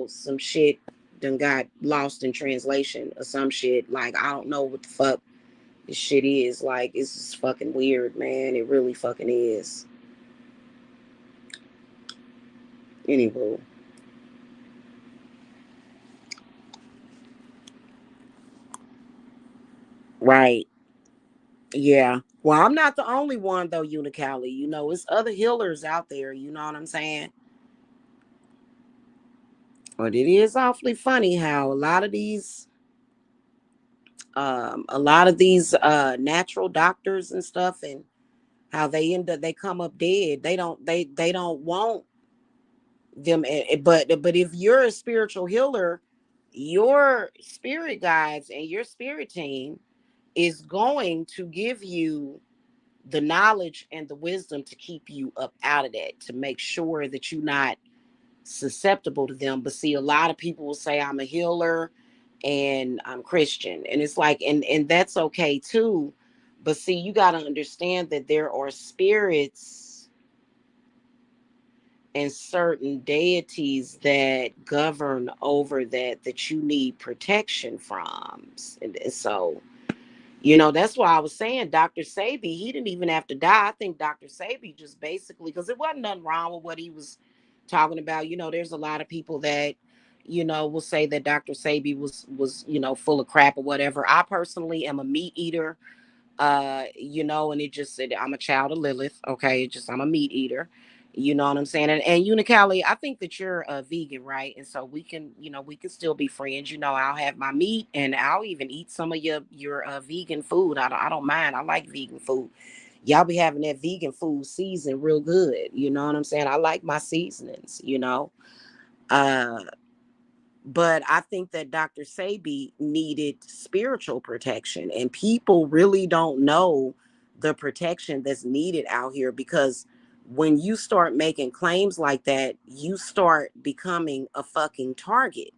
S1: some shit done got lost in translation or some shit. Like, I don't know what the fuck this shit is. Like, it's just fucking weird, man. It really fucking is. Anywho. Right. Yeah. Well, I'm not the only one though, Unicali. It's other healers out there. You know what I'm saying? But it is awfully funny how a lot of these natural doctors and stuff, and how they come up dead. They don't want them, but if you're a spiritual healer, your spirit guides and your spirit team is going to give you the knowledge and the wisdom to keep you up out of that, to make sure that you're not susceptible to them. But see, a lot of people will say, I'm a healer and I'm Christian. And it's like, and that's okay too. But see, you got to understand that there are spirits and certain deities that govern over that you need protection from. And so, that's why I was saying Dr. Sabi, he didn't even have to die. I think Dr. Sabi just basically, because it wasn't nothing wrong with what he was talking about. There's a lot of people that, will say that Dr. Sabi was full of crap or whatever. I personally am a meat eater. And it just said I'm a child of Lilith. Okay, I'm a meat eater. You know what I'm saying? And Unicali, I think that you're a vegan, right? And so we can still be friends. I'll have my meat and I'll even eat some of your vegan food. I don't mind. I like vegan food. Y'all be having that vegan food seasoned real good. You know what I'm saying? I like my seasonings. Uh but I think that Dr. Sabi needed spiritual protection, and people really don't know the protection that's needed out here, because when you start making claims like that, you start becoming a fucking target.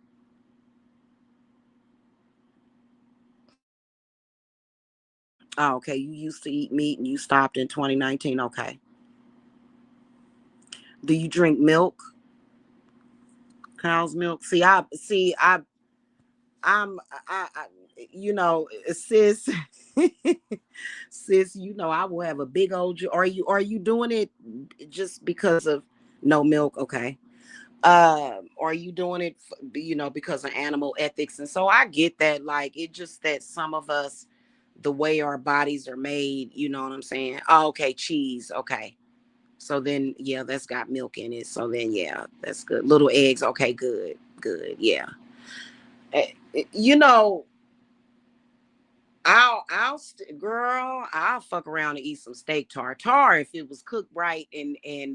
S1: Oh, okay, you used to eat meat and you stopped in 2019. Okay. Do you drink milk? Cow's milk? I sis, sis, I will have a big old. Are you doing it just because of no milk? Okay. Are you doing it, because of animal ethics? And so I get that. Like, it just that some of us, the way our bodies are made, you know what I'm saying? Oh, okay, cheese. Okay. So then, yeah, that's got milk in it. So then, yeah, that's good. Little eggs. Okay, good, good. Yeah. You know, I'll fuck around and eat some steak tartare if it was cooked right,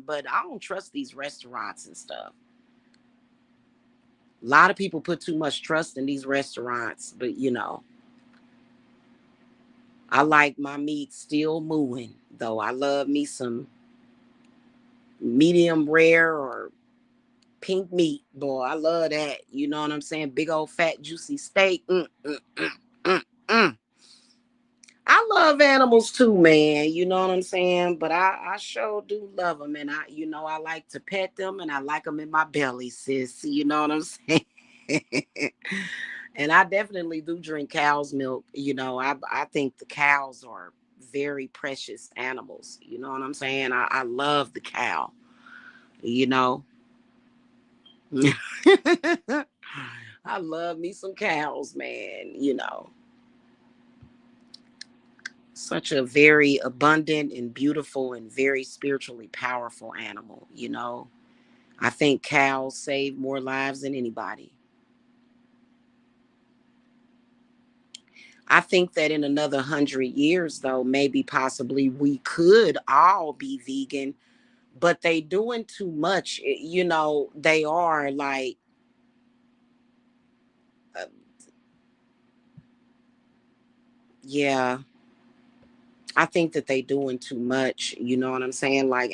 S1: but I don't trust these restaurants and stuff. A lot of people put too much trust in these restaurants, but I like my meat still mooing, though. I love me some medium rare or pink meat, boy. I love that. You know what I'm saying? Big old fat juicy steak. Mm. I love animals too, man. You know what I'm saying? But I sure do love them. And I like to pet them and I like them in my belly, sis. You know what I'm saying? And I definitely do drink cow's milk. I think the cows are very precious animals. You know what I'm saying? I love the cow, you know. I love me some cows, man. Such a very abundant and beautiful and very spiritually powerful animal. I think cows save more lives than anybody. I think that in another 100 years, though, maybe possibly we could all be vegan, but they doing too much. They are like, uh, yeah, I think that they doing too much. You know what I'm saying? Like,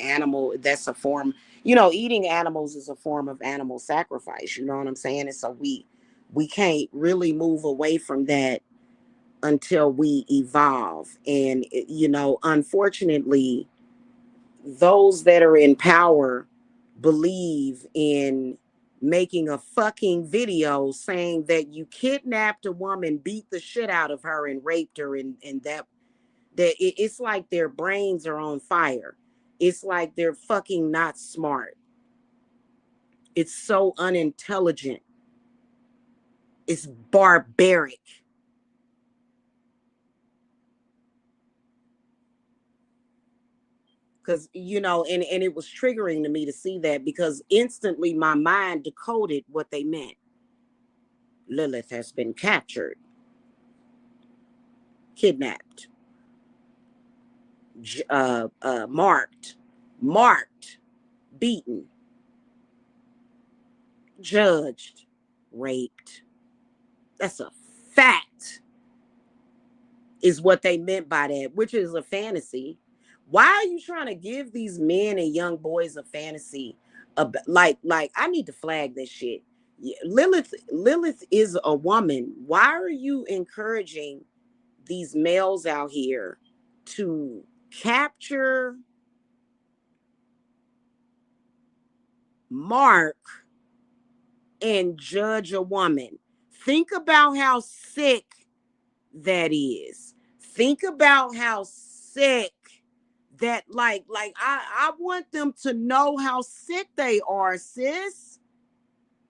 S1: that's a form, eating animals is a form of animal sacrifice. You know what I'm saying? And so we can't really move away from that until we evolve. And, unfortunately, those that are in power believe in making a fucking video saying that you kidnapped a woman, beat the shit out of her, and raped her, and it's like their brains are on fire. It's like they're fucking not smart. It's so unintelligent. It's barbaric. Because, and it was triggering to me to see that, because instantly my mind decoded what they meant. Lilith has been captured, kidnapped, marked, beaten, judged, raped. That's a fact, is what they meant by that, which is a fantasy. Why are you trying to give these men and young boys a fantasy? Like I need to flag this shit. Lilith is a woman. Why are you encouraging these males out here to capture, mark, and judge a woman? Think about how sick that is. Think about how sick that, I want them to know how sick they are, sis.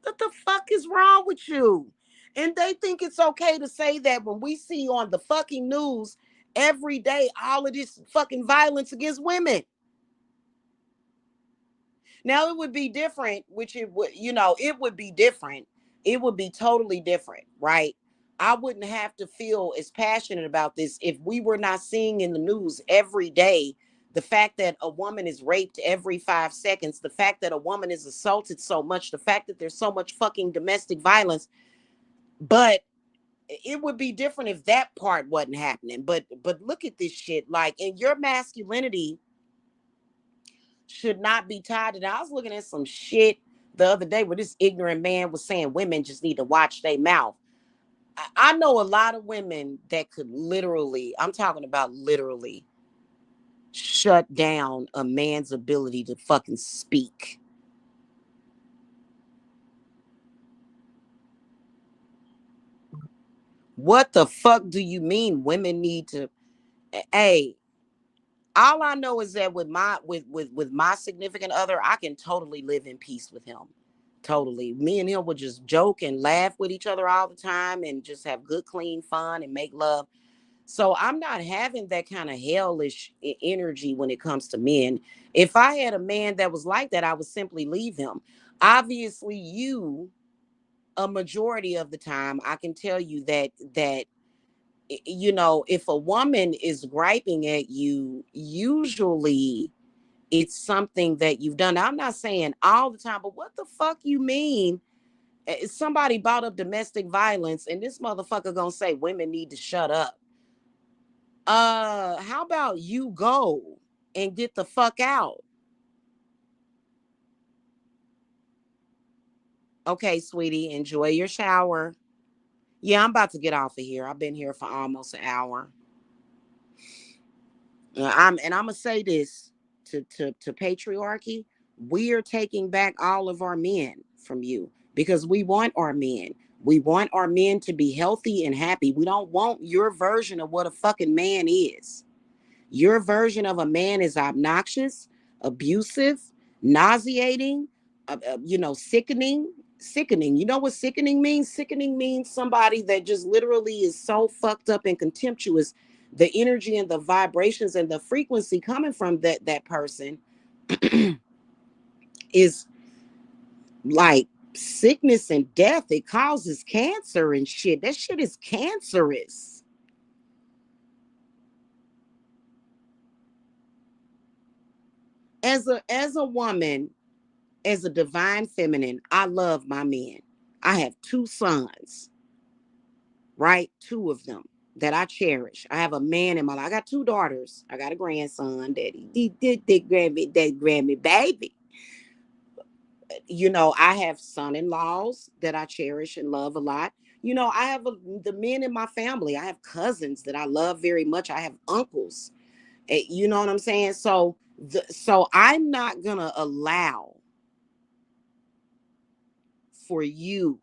S1: What the fuck is wrong with you? And they think it's okay to say that when we see on the fucking news every day all of this fucking violence against women. Now it would be different, which it would, it would be different. It would be totally different, right? I wouldn't have to feel as passionate about this if we were not seeing in the news every day the fact that a woman is raped every 5 seconds, the fact that a woman is assaulted so much, the fact that there's so much fucking domestic violence. But it would be different if that part wasn't happening. But look at this shit. Like, and your masculinity should not be tied to that. I was looking at some shit the other day where this ignorant man was saying women just need to watch their mouth. I know a lot of women that could literally, I'm talking about literally, shut down a man's ability to fucking speak. What the fuck do you mean women need to? Hey, all I know is that with my significant other, I can totally live in peace with him. Totally. Me and him would just joke and laugh with each other all the time and just have good, clean fun and make love. So I'm not having that kind of hellish energy when it comes to men. If I had a man that was like that, I would simply leave him. Obviously, a majority of the time, I can tell you that if a woman is griping at you, usually it's something that you've done. I'm not saying all the time, but what the fuck you mean? Somebody brought up domestic violence and this motherfucker gonna say women need to shut up. How about you go and get the fuck out? Okay, sweetie, enjoy your shower. Yeah, I'm about to get off of here. I've been here for almost an hour. I'm gonna say this to patriarchy. We are taking back all of our men from you because we want our men. We want our men to be healthy and happy. We don't want your version of what a fucking man is. Your version of a man is obnoxious, abusive, nauseating, sickening. Sickening. You know what sickening means? Sickening means somebody that just literally is so fucked up and contemptuous. The energy and the vibrations and the frequency coming from that person is like sickness and death. It causes cancer and shit. That shit is cancerous. As a woman, as a divine feminine, I love my men. I have 2 sons, right? 2 of them that I cherish. I have a man in my life. I got 2 daughters. I got a grandson, daddy, did Grammy baby. I have son-in-laws that I cherish and love a lot. I have the men in my family. I have cousins that I love very much. I have uncles. You know what I'm saying? So I'm not gonna allow for you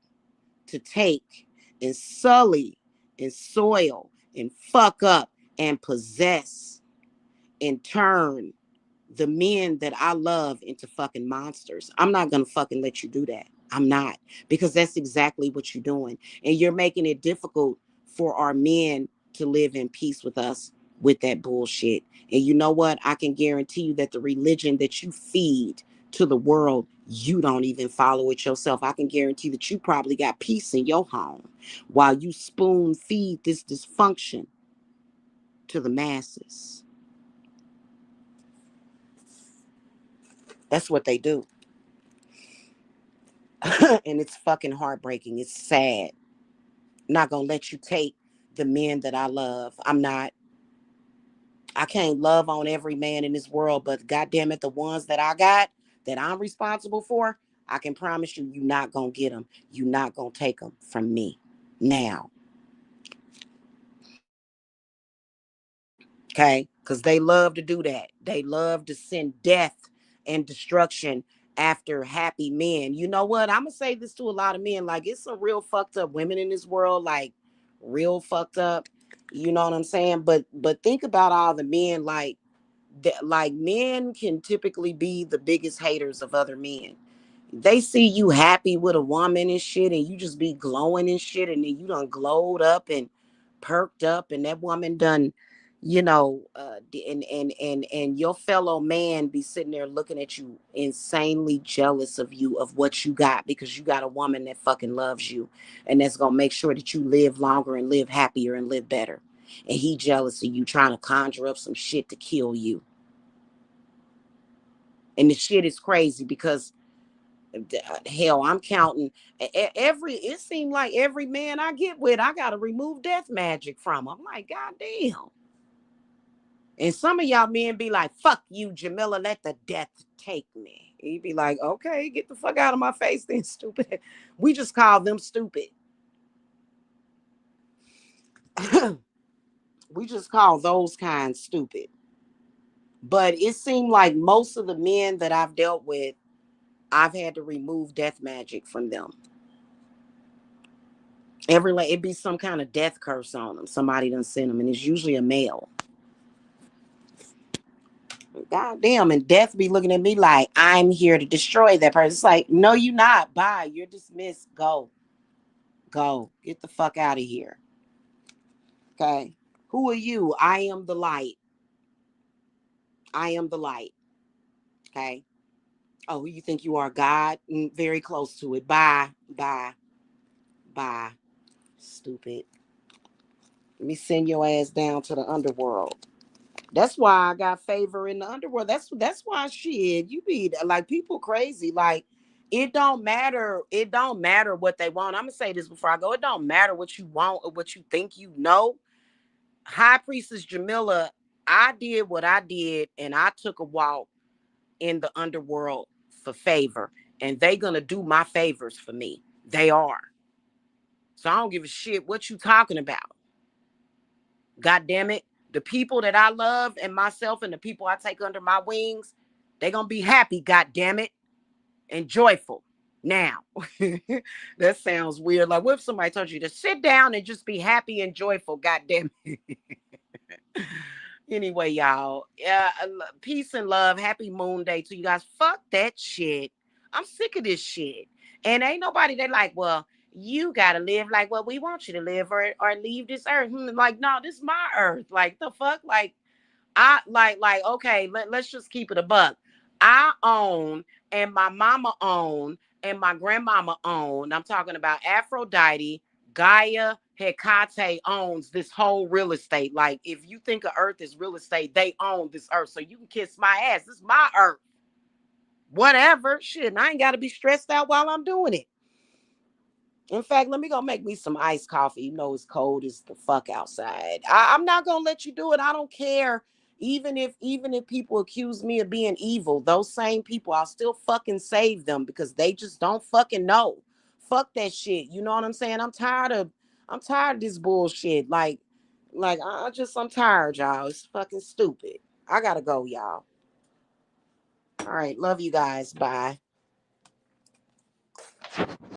S1: to take and sully and soil and fuck up and possess and turn the men that I love into fucking monsters. I'm not gonna fucking let you do that. I'm not, because that's exactly what you're doing. And you're making it difficult for our men to live in peace with us. with that bullshit. And you know what? I can guarantee you that the religion that you feed to the world, you don't even follow it yourself. I can guarantee that you probably got peace in your home while you spoon feed this dysfunction to the masses. That's what they do. And it's fucking heartbreaking. It's sad. I'm not gonna let you take the men that I love. I'm not. I can't love on every man in this world, but goddamn it, the ones that I got that I'm responsible for, I can promise you, you're not gonna get them. You're not gonna take them from me now. Okay, because they love to do that. They love to send death and destruction after happy men. You know what? I'm gonna say this to a lot of men. Like, it's some real fucked up women in this world, like real fucked up. You know what I'm saying? But think about all the men, like that. Like, men can typically be the biggest haters of other men. They see you happy with a woman and shit, and you just be glowing and shit, and then you done glowed up and perked up, and that woman done, and your fellow man be sitting there looking at you, insanely jealous of you, of what you got, because you got a woman that fucking loves you, and that's gonna make sure that you live longer and live happier and live better. And he jealous of you, trying to conjure up some shit to kill you. And the shit is crazy because hell, I'm counting it seemed like every man I get with, I gotta remove death magic from. I'm like, God damn. And some of y'all men be like, fuck you, Jamila, let the death take me. He'd be like, okay, get the fuck out of my face then, stupid. We just call them stupid. We just call those kinds stupid. But it seemed like most of the men that I've dealt with, I've had to remove death magic from them. Every like it be some kind of death curse on them. Somebody done sent them, and it's usually a male. God damn, and death be looking at me like I'm here to destroy that person. It's like, no, you not. Bye. You're dismissed. Go. Go. Get the fuck out of here. Okay. Who are you? I am the light. I am the light. Okay. Oh, who you think you are? God? Very close to it. Bye. Bye. Bye. Stupid. Let me send your ass down to the underworld. That's why I got favor in the underworld. That's why shit, you be like, people crazy. Like, it don't matter. It don't matter what they want. I'm gonna say this before I go. It don't matter what you want or what you think you know. High Priestess Jamila, I did what I did, and I took a walk in the underworld for favor. And they gonna do my favors for me. They are. So I don't give a shit what you talking about. God damn it. The people that I love and myself and the people I take under my wings, they're going to be happy, God damn it, and joyful. Now, that sounds weird. Like, what if somebody told you to sit down and just be happy and joyful, God damn it? Anyway, y'all, peace and love. Happy Moon Day to you guys. Fuck that shit. I'm sick of this shit. And ain't nobody that like, well, you gotta live like what we want you to live, or leave this earth. Like, no, this is my earth. Like, the fuck? Like, I okay, let's just keep it a buck. I own, and my mama own, and my grandmama own. I'm talking about Aphrodite, Gaia, Hecate owns this whole real estate. Like, if you think of earth is real estate, they own this earth. So you can kiss my ass. This is my earth. Whatever. Shit. And I ain't gotta be stressed out while I'm doing it. In fact, let me go make me some iced coffee. You know it's cold as the fuck outside. I'm not gonna let you do it. I don't care. Even if people accuse me of being evil, those same people, I'll still fucking save them because they just don't fucking know. Fuck that shit. You know what I'm saying? I'm tired of this bullshit. I'm tired, y'all. It's fucking stupid. I gotta go, y'all. All right, love you guys. Bye.